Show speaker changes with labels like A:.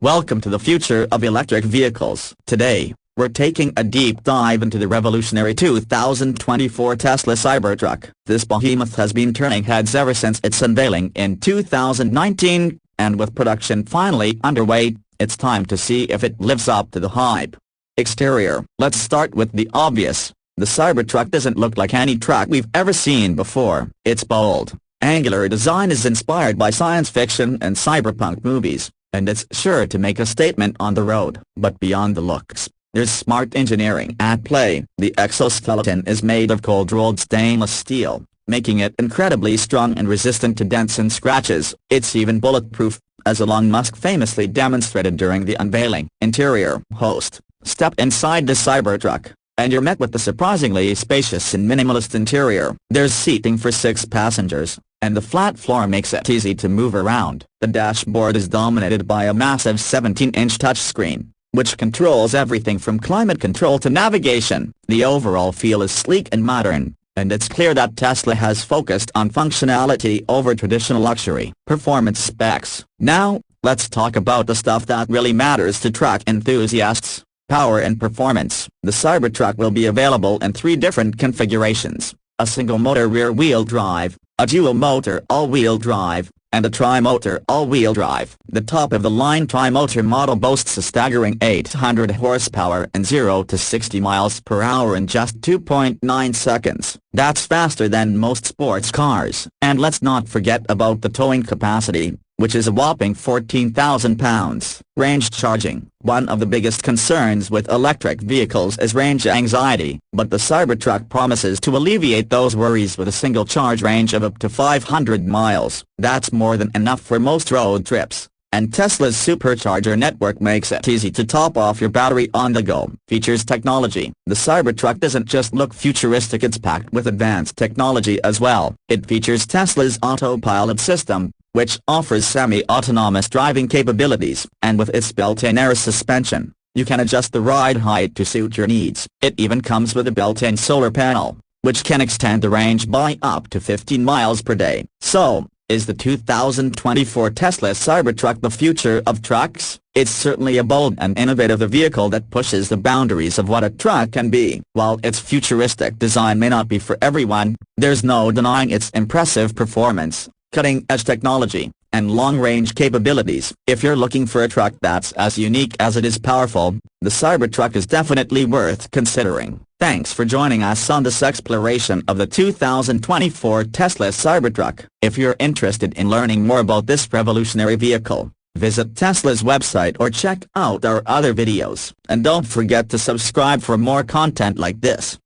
A: Welcome to the future of electric vehicles. Today, we're taking a deep dive into the revolutionary 2024 Tesla Cybertruck. This behemoth has been turning heads ever since its unveiling in 2019, and with production finally underway, it's time to see if it lives up to the hype. Exterior. Let's start with the obvious. The Cybertruck doesn't look like any truck we've ever seen before. Its bold, angular design is inspired by science fiction and cyberpunk movies, and it's sure to make a statement on the road. But beyond the looks, there's smart engineering at play. The exoskeleton is made of cold-rolled stainless steel, making it incredibly strong and resistant to dents and scratches. It's even bulletproof, as Elon Musk famously demonstrated during the unveiling. Interior. Host. Step inside the Cybertruck, and you're met with the surprisingly spacious and minimalist interior. There's seating for 6 passengers, and the flat floor makes it easy to move around. The dashboard is dominated by a massive 17-inch touchscreen, which controls everything from climate control to navigation. The overall feel is sleek and modern, and it's clear that Tesla has focused on functionality over traditional luxury. Performance specs. Now, let's talk about the stuff that really matters to truck enthusiasts. Power and performance. The Cybertruck will be available in 3 different configurations: a single-motor rear-wheel drive, a dual-motor all-wheel drive, and a tri-motor all-wheel drive. The top-of-the-line tri-motor model boasts a staggering 800 horsepower and 0 to 60 miles per hour in just 2.9 seconds. That's faster than most sports cars. And let's not forget about the towing capacity, which is a whopping 14,000 pounds. Range charging. One of the biggest concerns with electric vehicles is range anxiety, but the Cybertruck promises to alleviate those worries with a single charge range of up to 500 miles. That's more than enough for most road trips, and Tesla's supercharger network makes it easy to top off your battery on the go. Features. Technology. The Cybertruck doesn't just look futuristic, it's packed with advanced technology as well. It features Tesla's autopilot system, which offers semi-autonomous driving capabilities, and with its built-in air suspension, you can adjust the ride height to suit your needs. It even comes with a built-in solar panel, which can extend the range by up to 15 miles per day. So, is the 2024 Tesla Cybertruck the future of trucks? It's certainly a bold and innovative vehicle that pushes the boundaries of what a truck can be. While its futuristic design may not be for everyone, there's no denying its impressive performance, cutting-edge technology, and long-range capabilities. If you're looking for a truck that's as unique as it is powerful, the Cybertruck is definitely worth considering. Thanks for joining us on this exploration of the 2024 Tesla Cybertruck. If you're interested in learning more about this revolutionary vehicle, visit Tesla's website or check out our other videos. And don't forget to subscribe for more content like this.